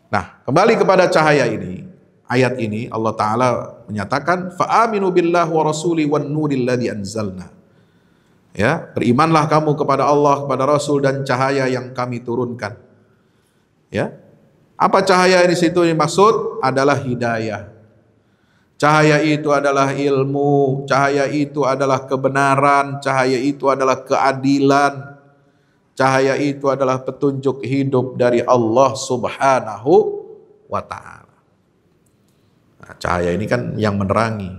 Nah, kembali kepada cahaya ini. Ayat ini Allah Ta'ala menyatakan fa'aminu billah wa rasuli wan nuril ladzi anzalna. Ya, berimanlah kamu kepada Allah, kepada Rasul dan cahaya yang kami turunkan. Ya. Apa cahaya di situ yang maksud? Adalah hidayah. Cahaya itu adalah ilmu, cahaya itu adalah kebenaran, cahaya itu adalah keadilan. Cahaya itu adalah petunjuk hidup dari Allah Subhanahu wa Ta'ala. Nah, cahaya ini kan yang menerangi.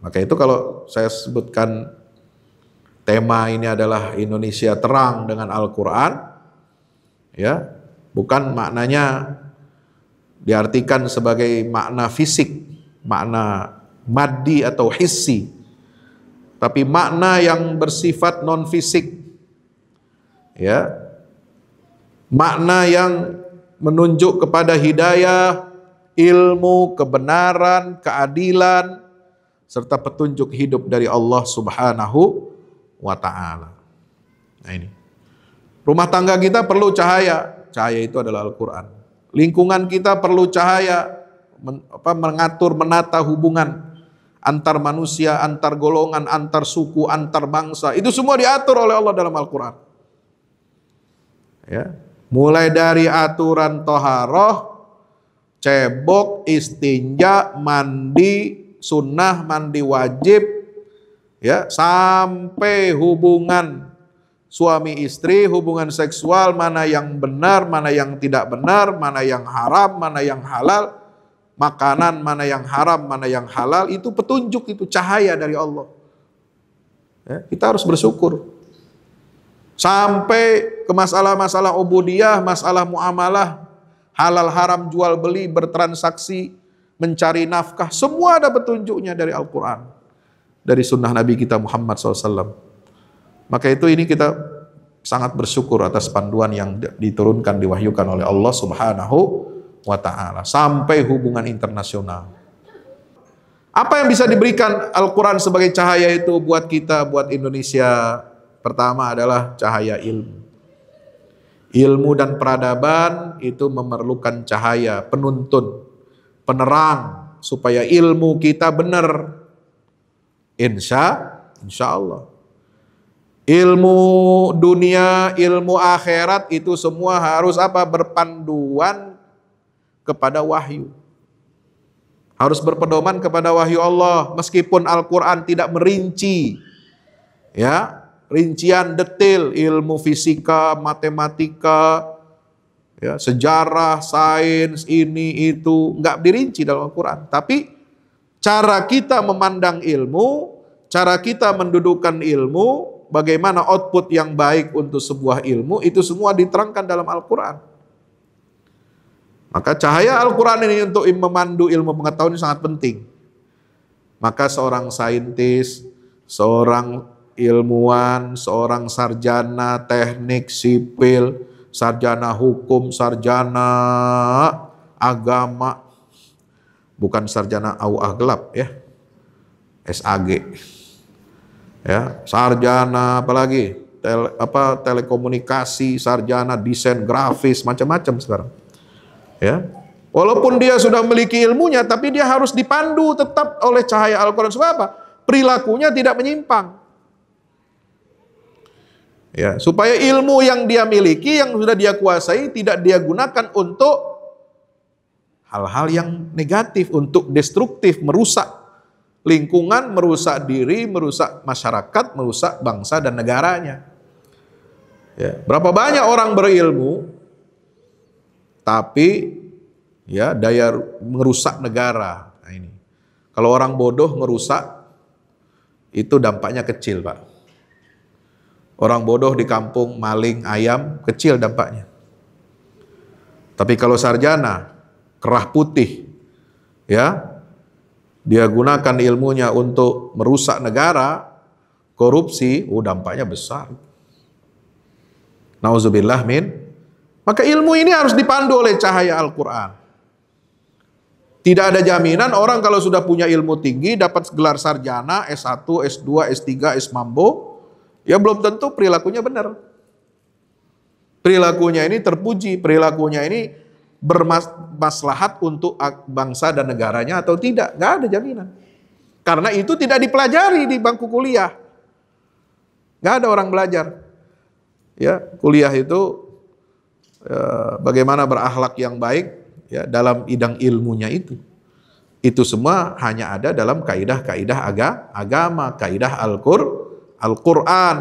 Maka itu kalau saya sebutkan tema ini adalah Indonesia terang dengan Al-Quran, ya, bukan maknanya diartikan sebagai makna fisik, makna maddi atau hissi, tapi makna yang bersifat non fisik, ya, makna yang menunjuk kepada hidayah, ilmu, kebenaran, keadilan, serta petunjuk hidup dari Allah Subhanahu wa Ta'ala. Nah ini, rumah tangga kita perlu cahaya. Cahaya itu adalah Al-Quran. Lingkungan kita perlu cahaya, mengatur, menata hubungan antar manusia, antar golongan, antar suku, antar bangsa. Itu semua diatur oleh Allah dalam Al-Quran. Ya, mulai dari aturan toharoh, cebok, istinja, mandi sunnah, mandi wajib, ya, sampai hubungan suami istri, hubungan seksual, mana yang benar, mana yang tidak benar, mana yang haram, mana yang halal, makanan mana yang haram, mana yang halal, itu petunjuk, itu cahaya dari Allah. Ya, kita harus bersyukur. Sampai ke masalah-masalah ubudiyah, masalah muamalah, halal haram, jual beli, bertransaksi, mencari nafkah, semua ada petunjuknya dari Al-Quran, dari sunnah Nabi kita Muhammad SAW. Maka itu ini kita sangat bersyukur atas panduan yang diturunkan, diwahyukan oleh Allah Subhanahu wa Ta'ala, sampai hubungan internasional. Apa yang bisa diberikan Al-Quran sebagai cahaya itu buat kita, buat Indonesia? Pertama adalah cahaya ilmu. Ilmu dan peradaban itu memerlukan cahaya, penuntun, penerang, supaya ilmu kita benar. Insya Allah. Ilmu dunia, ilmu akhirat itu semua harus apa? Berpanduan kepada wahyu. Harus berpedoman kepada wahyu Allah. Meskipun Al-Quran tidak merinci, ya, rincian detail ilmu fisika, matematika, ya, sejarah, sains, ini itu nggak dirinci dalam Al-Quran. Tapi cara kita memandang ilmu, cara kita mendudukan ilmu, bagaimana output yang baik untuk sebuah ilmu, itu semua diterangkan dalam Al-Quran. Maka cahaya Al-Quran ini untuk memandu ilmu pengetahuan ini sangat penting. Maka seorang saintis, seorang ilmuwan, seorang sarjana teknik sipil, sarjana hukum, sarjana agama, bukan sarjana auah gelap, ya, SAG, ya, sarjana apalagi telekomunikasi, sarjana desain grafis, macam-macam sekarang, ya. Walaupun dia sudah memiliki ilmunya, tapi dia harus dipandu tetap oleh cahaya Al-Quran. Supaya apa? Perilakunya tidak menyimpang. Ya, supaya ilmu yang dia miliki, yang sudah dia kuasai, tidak dia gunakan untuk hal-hal yang negatif, untuk destruktif, merusak lingkungan, merusak diri, merusak masyarakat, merusak bangsa dan negaranya. Ya, berapa banyak orang berilmu, tapi ya daya merusak negara. Nah ini, kalau orang bodoh merusak, itu dampaknya kecil, Pak. Orang bodoh di kampung maling ayam, kecil dampaknya. Tapi kalau sarjana, kerah putih, ya, dia gunakan ilmunya untuk merusak negara, korupsi, dampaknya besar. Nauzubillah min. Maka ilmu ini harus dipandu oleh cahaya Al-Quran. Tidak ada jaminan orang kalau sudah punya ilmu tinggi, dapat gelar sarjana, S1, S2, S3, S-Mambo, ya belum tentu perilakunya benar. Perilakunya ini terpuji, perilakunya ini bermaslahat untuk bangsa dan negaranya atau tidak. Nggak ada jaminan. Karena itu tidak dipelajari di bangku kuliah. Nggak ada orang belajar. Ya, kuliah itu bagaimana berakhlak yang baik ya dalam bidang ilmunya itu. Itu semua hanya ada dalam kaidah-kaidah agama, kaidah Al-Quran.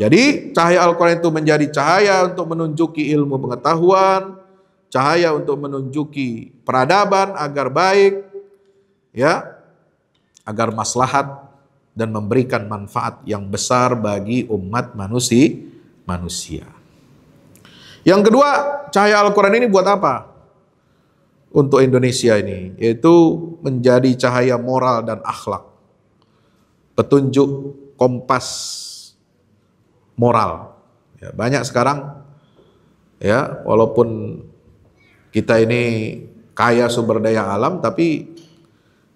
Jadi cahaya Al-Quran itu menjadi cahaya untuk menunjuki ilmu pengetahuan, cahaya untuk menunjuki peradaban agar baik, ya, agar maslahat dan memberikan manfaat yang besar bagi umat manusia. Yang kedua, cahaya Al-Quran ini buat apa? Untuk Indonesia ini, yaitu menjadi cahaya moral dan akhlak, petunjuk kompas moral. Ya, banyak sekarang, ya, walaupun kita ini kaya sumber daya alam, tapi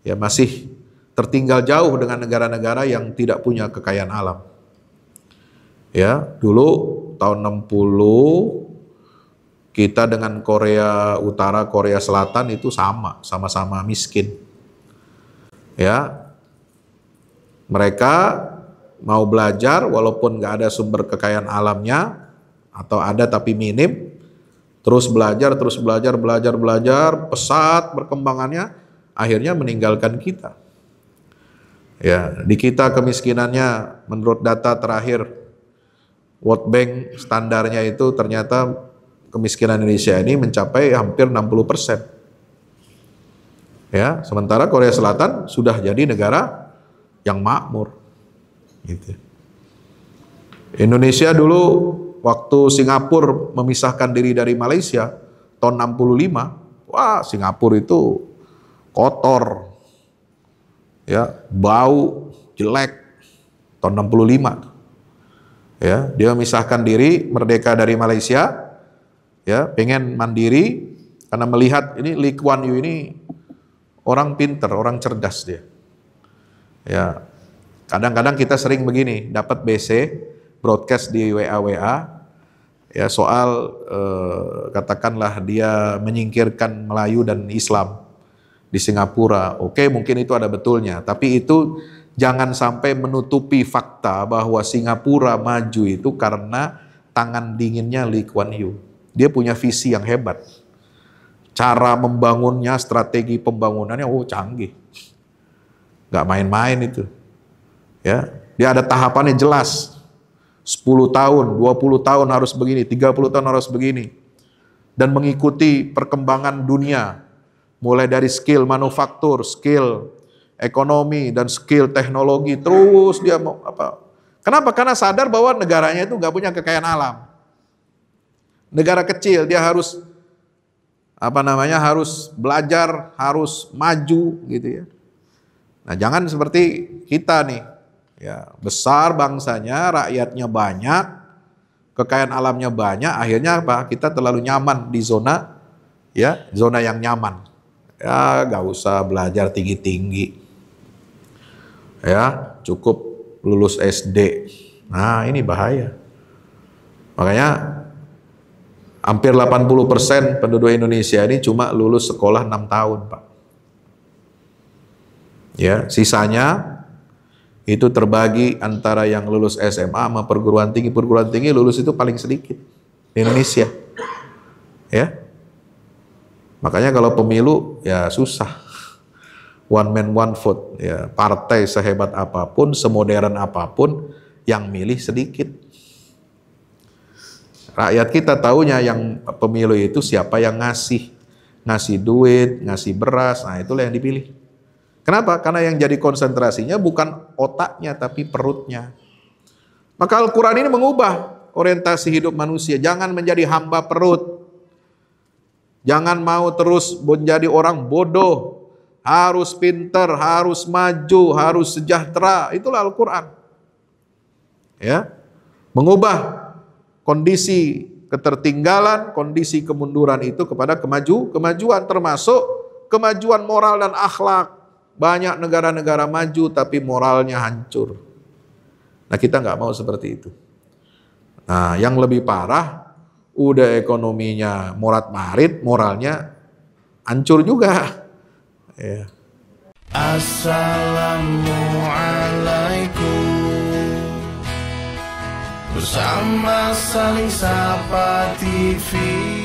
ya masih tertinggal jauh dengan negara-negara yang tidak punya kekayaan alam. Ya, dulu tahun 60 kita dengan Korea Utara, Korea Selatan itu sama-sama miskin. Ya, mereka mau belajar walaupun nggak ada sumber kekayaan alamnya atau ada tapi minim, terus belajar, pesat perkembangannya, akhirnya meninggalkan kita. Ya, di kita kemiskinannya menurut data terakhir World Bank standarnya itu ternyata kemiskinan Indonesia ini mencapai hampir 60%. Ya, sementara Korea Selatan sudah jadi negara yang makmur. Gitu. Indonesia dulu waktu Singapura memisahkan diri dari Malaysia tahun 65, wah Singapura itu kotor, ya, bau, jelek tahun 65. Ya, dia memisahkan diri, merdeka dari Malaysia. Ya, pengen mandiri karena melihat ini Lee Kuan Yew ini orang pinter, orang cerdas dia. Ya, kadang-kadang kita sering begini, dapat BC, broadcast di WA, ya soal katakanlah dia menyingkirkan Melayu dan Islam di Singapura. Oke, mungkin itu ada betulnya, tapi itu jangan sampai menutupi fakta bahwa Singapura maju itu karena tangan dinginnya Lee Kuan Yew. Dia punya visi yang hebat. Cara membangunnya, strategi pembangunannya, canggih. Gak main-main itu. Ya, dia ada tahapannya jelas. 10 tahun, 20 tahun harus begini, 30 tahun harus begini. Dan mengikuti perkembangan dunia. Mulai dari skill manufaktur, skill ekonomi, dan skill teknologi. Terus dia mau apa? Kenapa? Karena sadar bahwa negaranya itu gak punya kekayaan alam. Negara kecil, dia harus harus belajar, harus maju gitu ya. Nah, jangan seperti kita nih. Ya, besar bangsanya, rakyatnya banyak, kekayaan alamnya banyak, akhirnya apa? Kita terlalu nyaman di zona yang nyaman. Ya, gak usah belajar tinggi-tinggi. Ya, cukup lulus SD. Nah, ini bahaya. Makanya hampir 80% penduduk Indonesia ini cuma lulus sekolah 6 tahun, Pak. Ya, sisanya itu terbagi antara yang lulus SMA sama perguruan tinggi. Perguruan tinggi lulus itu paling sedikit di Indonesia. Ya. Makanya kalau pemilu ya susah. One man one vote, ya, partai sehebat apapun, semodern apapun, yang milih sedikit. Rakyat kita taunya yang pemilu itu siapa yang ngasih duit, ngasih beras, nah itulah yang dipilih. Kenapa? Karena yang jadi konsentrasinya bukan otaknya tapi perutnya. Maka Al-Quran ini mengubah orientasi hidup manusia. Jangan menjadi hamba perut. Jangan mau terus menjadi orang bodoh. Harus pinter, harus maju, harus sejahtera. Itulah Al-Quran. Ya, mengubah kondisi ketertinggalan, kondisi kemunduran itu kepada kemajuan, termasuk kemajuan moral dan akhlak. Banyak negara-negara maju tapi moralnya hancur. Nah, kita nggak mau seperti itu. Nah, yang lebih parah, udah ekonominya morat-marit, moralnya hancur juga. Ya. Assalamualaikum. Bersama Saling Sapa TV.